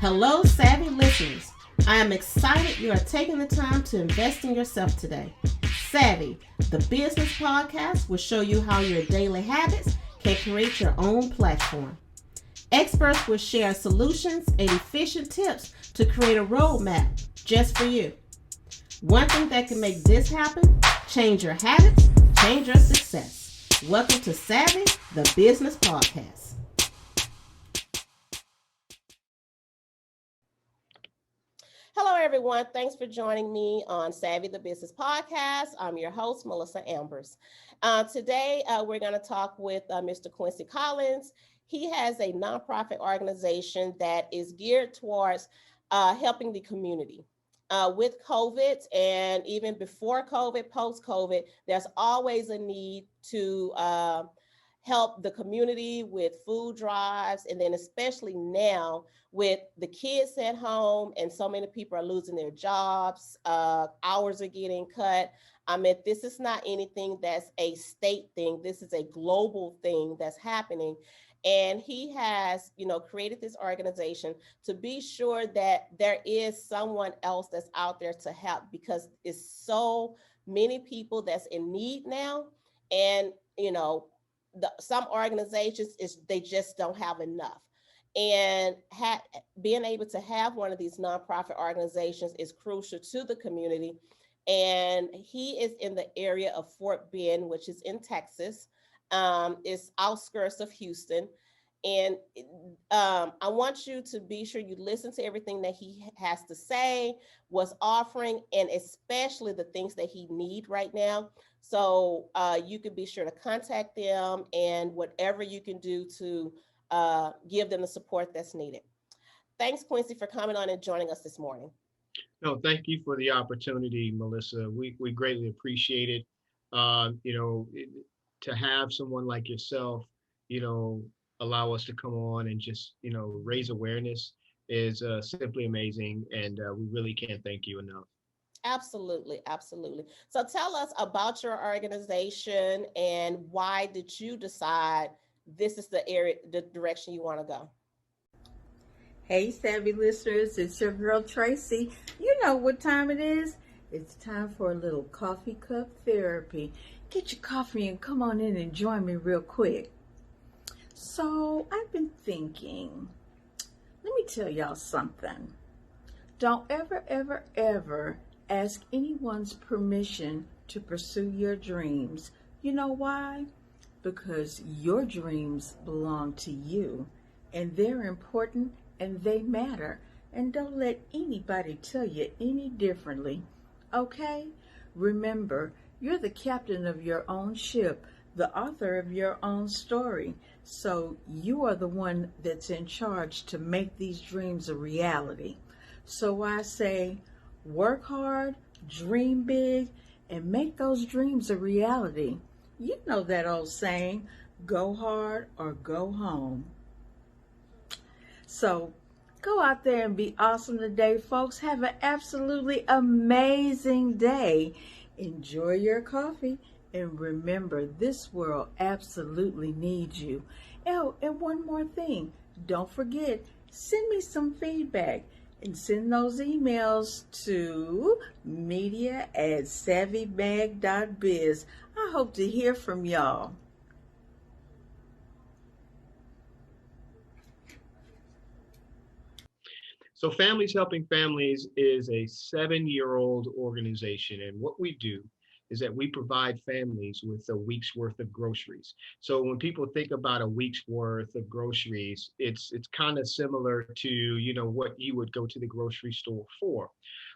Hello, savvy listeners. I am excited you are taking the time to invest in yourself today. Savvy, the business podcast, will show you how your daily habits can create your own platform. Experts will share solutions and efficient tips to create a roadmap just for you. One thing that can make this happen: change your habits, change your success. Welcome to Savvy, the business podcast. Hello, everyone. Thanks for joining me on Savvy the Business Podcast. I'm your host, Melissa Ambers. Today, we're going to talk with Mr. Quincy Collins. He has a nonprofit organization that is geared towards helping the community. With COVID and even before COVID, post-COVID, there's always a need to help the community with food drives, and then especially now with the kids at home and so many people are losing their jobs, hours are getting cut. I mean, this is not anything that's a state thing. This is a global thing that's happening. And he has, created this organization to be sure that there is someone else that's out there to help, because it's so many people that's in need now. And, some organizations they just don't have enough. And being able to have one of these nonprofit organizations is crucial to the community. And he is in the area of Fort Bend, which is in Texas. It's outskirts of Houston. And I want you to be sure you listen to everything that he has to say, what's offering, and especially the things that he need right now. So you can be sure to contact them and whatever you can do to give them the support that's needed. Thanks, Quincy, for coming on and joining us this morning. No, thank you for the opportunity, Melissa. We greatly appreciate it. Uh, you know, it- to have someone like yourself, you know, allow us to come on and just, raise awareness is simply amazing. And we really can't thank you enough. Absolutely, absolutely. So tell us about your organization and why did you decide this is the direction you want to go? Hey, savvy listeners, it's your girl Tracy. You know what time it is? It's time for a little coffee cup therapy. Get your coffee and come on in and join me real quick. So, I've been thinking, let me tell y'all something. Don't ever ask anyone's permission to pursue your dreams. You know why? Because your dreams belong to you, and they're important and they matter. And don't let anybody tell you any differently. Okay? Remember, you're the captain of your own ship, the author of your own story. So you are the one that's in charge to make these dreams a reality. So I say, work hard, dream big, and make those dreams a reality. You know that old saying, go hard or go home. So go out there and be awesome today, folks. Have an absolutely amazing day. Enjoy your coffee. And remember, this world absolutely needs you. Oh, and one more thing. Don't forget, send me some feedback and send those emails to media@savvymag.biz. I hope to hear from y'all. So, Families Helping Families is a 7-year-old organization. And what we do is that we provide families with a week's worth of groceries. So when people think about a week's worth of groceries, it's kind of similar to, what you would go to the grocery store for.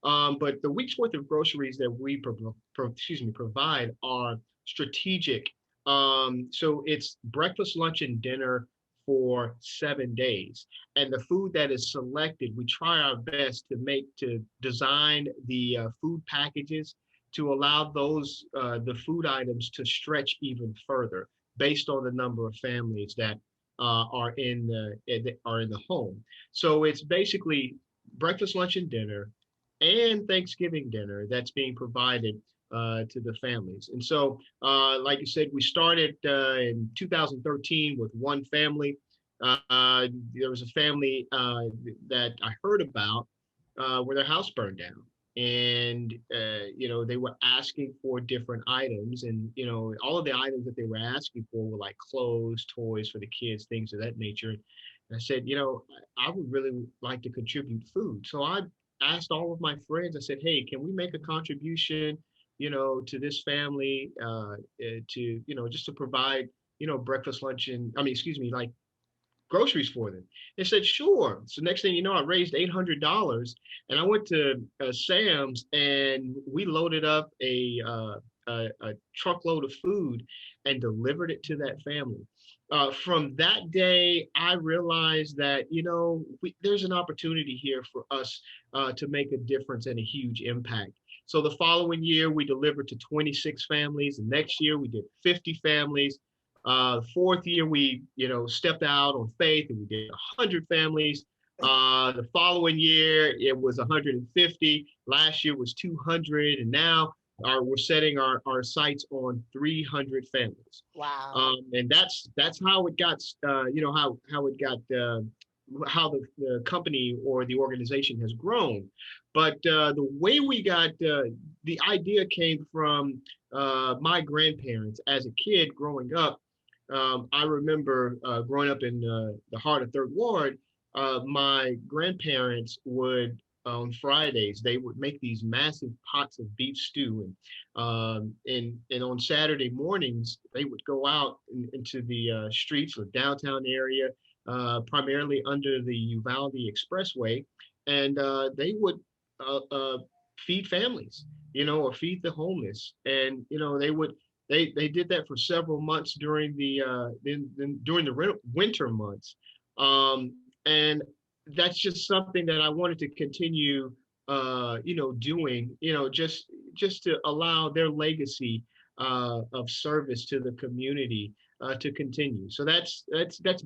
But the week's worth of groceries that we provide are strategic. So it's breakfast, lunch, and dinner for 7 days. And the food that is selected, we try our best to design the food packages to allow the food items to stretch even further based on the number of families that are in the home. So it's basically breakfast, lunch, and dinner, and Thanksgiving dinner that's being provided to the families. And so, like you said, we started in 2013 with one family. there was a family that I heard about where their house burned down. And, they were asking for different items. And, all of the items that they were asking for were like clothes, toys for the kids, things of that nature. And I said, I would really like to contribute food. So I asked all of my friends, I said, hey, can we make a contribution, to this family just to provide, breakfast, lunch, and excuse me, like groceries for them. They said, sure. So next thing you know, I raised $800 and I went to Sam's and we loaded up a truckload of food and delivered it to that family. From that day, I realized that, there's an opportunity here for us to make a difference and a huge impact. So the following year, we delivered to 26 families. The next year, we did 50 families. Fourth year, we, stepped out on faith and we did 100 families. The following year, it was 150. Last year was 200. And now we're setting our sights on 300 families. Wow. And that's how it got, how it got, how the company or the organization has grown. But the way we got, the idea came from my grandparents. As a kid growing up, I remember growing up in the heart of Third Ward, my grandparents would, on Fridays, they would make these massive pots of beef stew. And on Saturday mornings, they would go out into the streets or downtown area, primarily under the Uvalde Expressway, and they would feed families, or feed the homeless. And, they did that for several months during during the winter months. And that's just something that I wanted to continue, doing, just to allow their legacy of service to the community to continue. So that's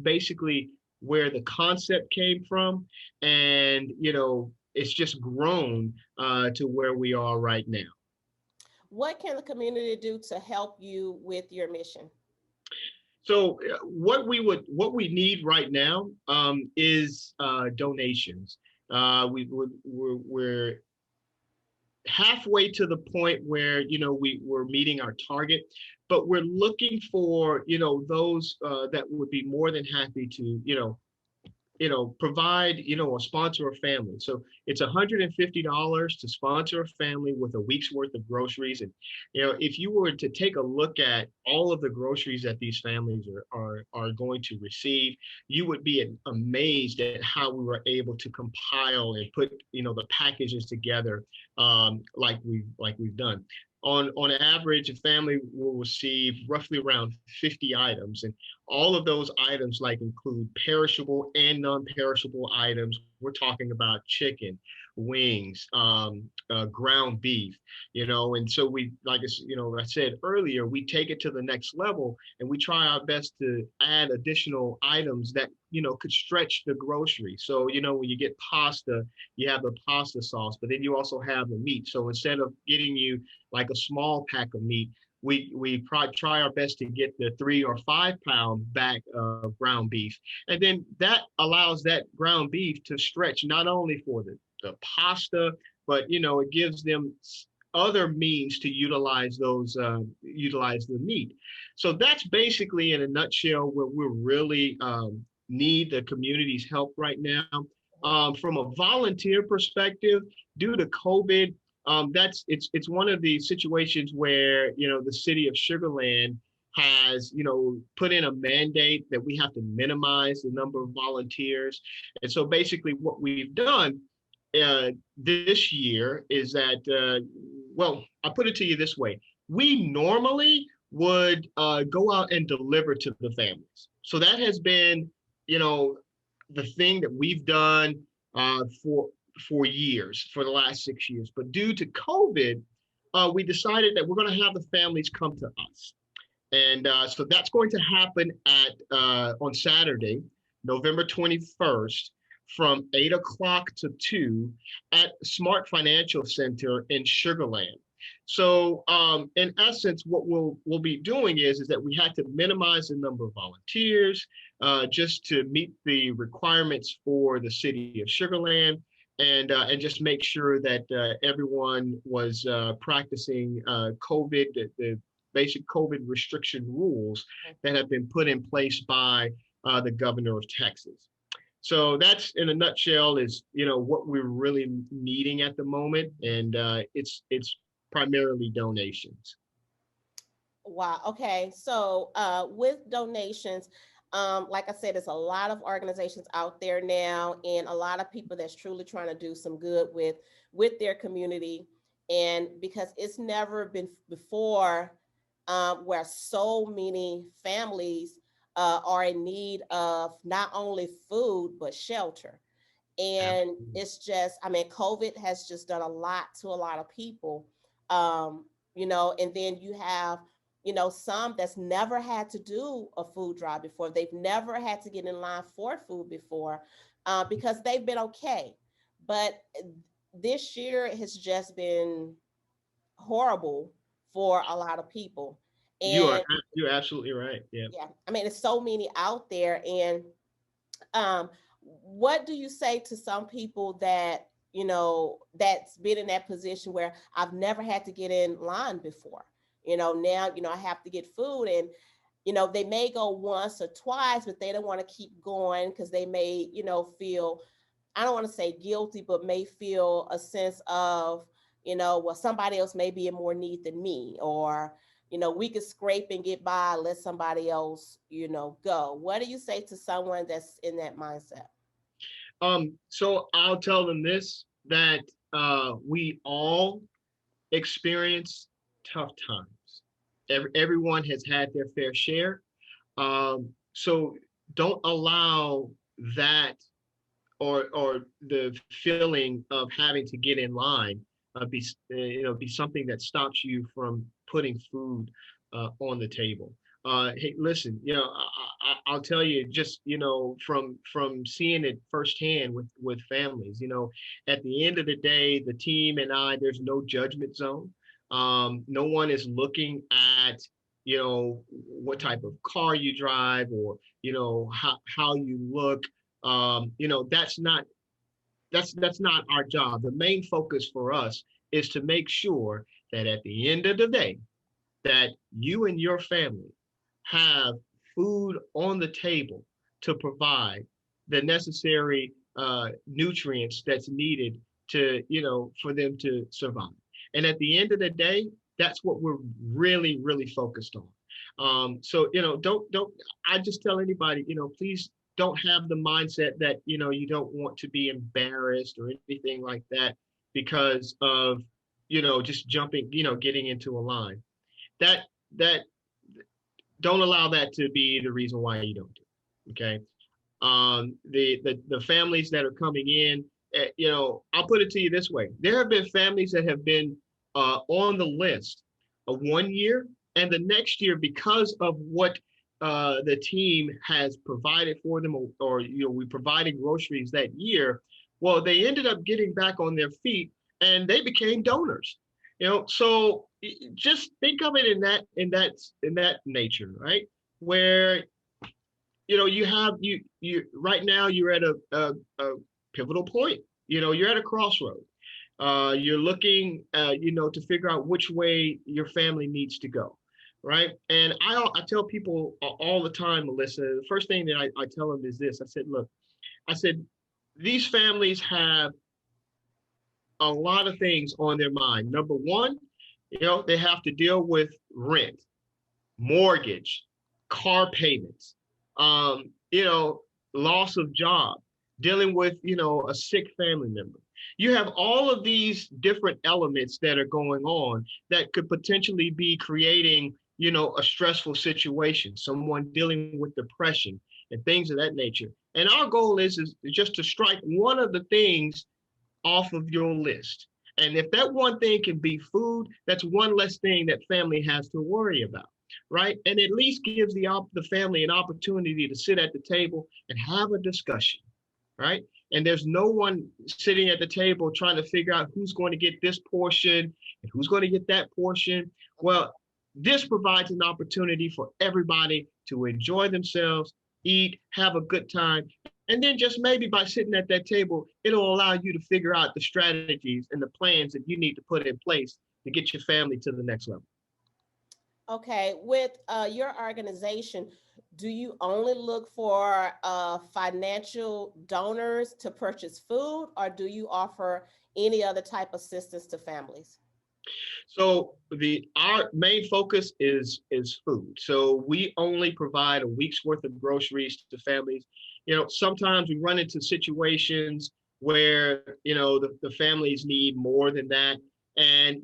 basically where the concept came from. And, it's just grown to where we are right now. What can the community do to help you with your mission? So what we need right now is donations. We're halfway to the point where we're meeting our target, but we're looking for those that would be more than happy to provide, or sponsor a family. So it's $150 to sponsor a family with a week's worth of groceries. And, if you were to take a look at all of the groceries that these families are going to receive, you would be amazed at how we were able to compile and put, the packages together like we've done. On average, a family will receive roughly around 50 items, and all of those items include perishable and non-perishable items. We're talking about chicken, wings, ground beef, and so we, like I said earlier, we take it to the next level and we try our best to add additional items that could stretch the grocery. So when you get pasta, you have the pasta sauce, but then you also have the meat. So instead of getting you like a small pack of meat, we try our best to get the 3 or 5 pound bag of ground beef. And then that allows that ground beef to stretch not only for the pasta, but it gives them other means to utilize utilize the meat. So that's basically in a nutshell where we're really need the community's help right now. From a volunteer perspective, due to COVID, it's one of the situations where the city of Sugar Land has put in a mandate that we have to minimize the number of volunteers. And so basically what we've done this year is that well, I'll put it to you this way: we normally would go out and deliver to the families. So that has been the thing that we've done for years, for the last 6 years. But due to COVID, we decided that we're going to have the families come to us. And so that's going to happen on Saturday, November 21st, from 8 o'clock to 2 at Smart Financial Center in Sugar Land. So in essence, what we'll be doing is that we had to minimize the number of volunteers just to meet the requirements for the city of Sugarland, and just make sure that everyone was practicing COVID, the basic COVID restriction rules that have been put in place by the governor of Texas. So that's, in a nutshell, is what we're really needing at the moment, and it's primarily donations. Wow. Okay. So with donations, like I said, there's a lot of organizations out there now, and a lot of people that's truly trying to do some good with their community. And because it's never been before where so many families are in need of not only food but shelter. And Absolutely. it's just, I mean, COVID has just done a lot to a lot of people. um and then you have some that's never had to do a food drive before. They've never had to get in line for food before, because they've been okay. But this year has just been horrible for a lot of people. You are And you're absolutely right. Yeah. yeah, I mean, there's so many out there. And um, what do you say to some people that that's been in that position where I've never had to get in line before? Now I have to get food, and they may go once or twice, but they don't want to keep going because they may feel, I don't want to say guilty, but may feel a sense of, well, somebody else may be in more need than me, or we could scrape and get by, let somebody else, go. What do you say to someone that's in that mindset? So I'll tell them this, that we all experience tough times. Everyone has had their fair share. So don't allow that, or the feeling of having to get in line, be something that stops you from putting food on the table. Hey, listen, I'll tell you, just from seeing it firsthand with families. At the end of the day, the team and I, there's no judgment zone. No one is looking at what type of car you drive, or how you look. That's not our job. The main focus for us is to make sure that at the end of the day, that you and your family have food on the table to provide the necessary nutrients that's needed to, for them to survive. And at the end of the day, that's what we're really, really focused on. So, don't, I just tell anybody, please don't have the mindset that, you don't want to be embarrassed or anything like that because of, just jumping, getting into a line. That don't allow that to be the reason why you don't do it. Okay. The families that are coming in, I'll put it to you this way: there have been families that have been on the list of 1 year, and the next year, because of what the team has provided for them, or we provided groceries that year, well, they ended up getting back on their feet and they became donors. So just think of it in that nature, right? Where you right now you're at a pivotal point. You're at a crossroad. You're looking to figure out which way your family needs to go, right? And I tell people all the time, Melissa, the first thing that I tell them is this. I said, look, these families have a lot of things on their mind. Number one, they have to deal with rent, mortgage, car payments, loss of job, dealing with, a sick family member. You have all of these different elements that are going on that could potentially be creating, a stressful situation, someone dealing with depression and things of that nature. And our goal is just to strike one of the things off of your list. And if that one thing can be food, that's one less thing that family has to worry about, right? And at least gives the family an opportunity to sit at the table and have a discussion, right? and there's no one sitting at the table trying to figure out who's going to get this portion and who's going to get that portion. Well, this provides an opportunity for everybody to enjoy themselves, eat, have a good time. And then just maybe by sitting at that table, it'll allow you to figure out the strategies and the plans that you need to put in place to get your family to the next level. Okay, with your organization, do you only look for financial donors to purchase food, or do you offer any other type of assistance to families? So our main focus is food. So we only provide a week's worth of groceries to families. Sometimes we run into situations where the families need more than that. And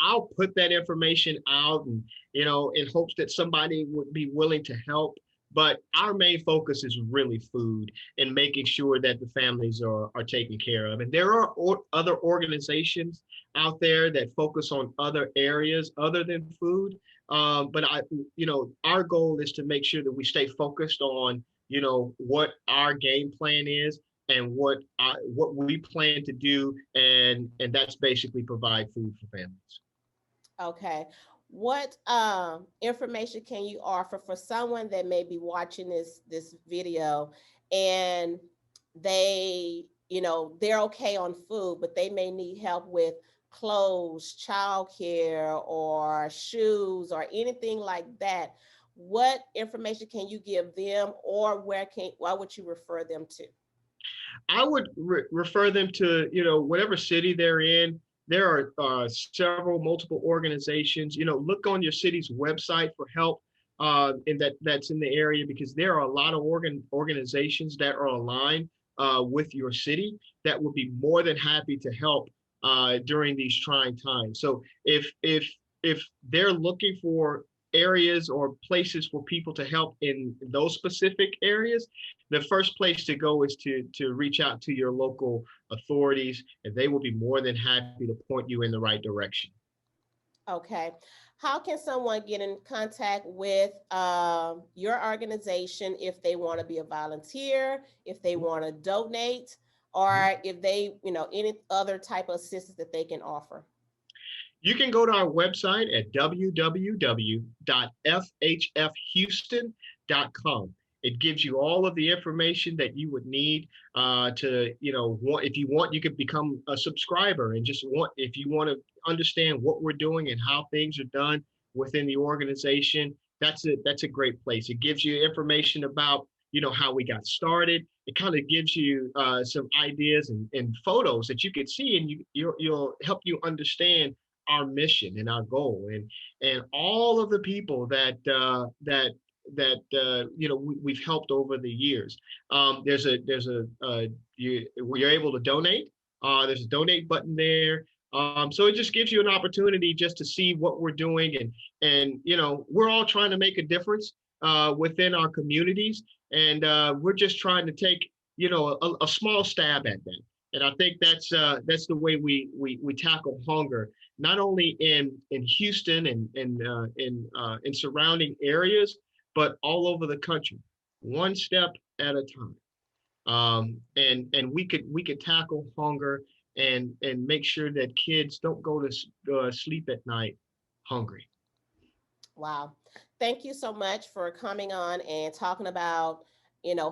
I'll put that information out, and in hopes that somebody would be willing to help. But our main focus is really food and making sure that the families are taken care of. And there are other organizations out there that focus on other areas other than food. But our goal is to make sure that we stay focused on, what our game plan is and what we plan to do, and that's basically provide food for families. Okay. What information can you offer for someone that may be watching this video and they're okay on food, but they may need help with clothes, childcare, or shoes, or anything like that? What information can you give them, or why would you refer them to? I would refer them to, whatever city they're in. There are several multiple organizations. Look on your city's website for help in that's in the area, because there are a lot of organizations that are aligned with your city that would be more than happy to help during these trying times. So if they're looking for areas or places for people to help in those specific areas, the first place to go is to reach out to your local authorities, and they will be more than happy to point you in the right direction. Okay. How can someone get in contact with your organization if they want to be a volunteer, if they want to donate, or if they, any other type of assistance that they can offer? You can go to our website at www.fhfhouston.com. It gives you all of the information that you would need if you want, you could become a subscriber, and if you want to understand what we're doing and how things are done within the organization, that's a great place. It gives you information about, how we got started. It kind of gives you some ideas and photos that you could see, and you'll help you understand our mission and our goal, and all of the people that we've helped over the years. You're able to donate. There's a donate button there. So it just gives you an opportunity just to see what we're doing, and we're all trying to make a difference within our communities, and we're just trying to take a small stab at that. And I think that's the way we tackle hunger, not only in Houston and in surrounding areas, but all over the country, one step at a time. And we could tackle hunger and make sure that kids don't go to sleep at night hungry. Wow. Thank you so much for coming on and talking about,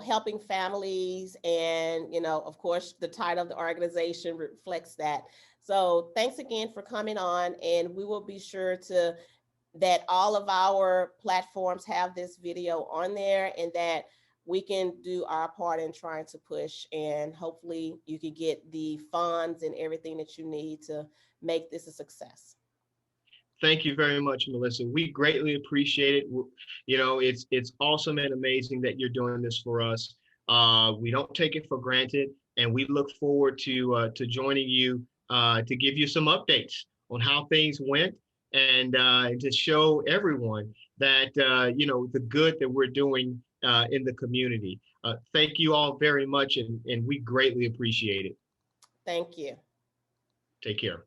helping families. And, of course, the title of the organization reflects that. So thanks again for coming on. And we will be sure that all of our platforms have this video on there, and that we can do our part in trying to push, and hopefully you can get the funds and everything that you need to make this a success. Thank you very much, Melissa. We greatly appreciate it. It's awesome and amazing that you're doing this for us. We don't take it for granted, and we look forward to joining you to give you some updates on how things went, and to show everyone that the good that we're doing in the community. Thank you all very much, and we greatly appreciate it. Thank you. Take care.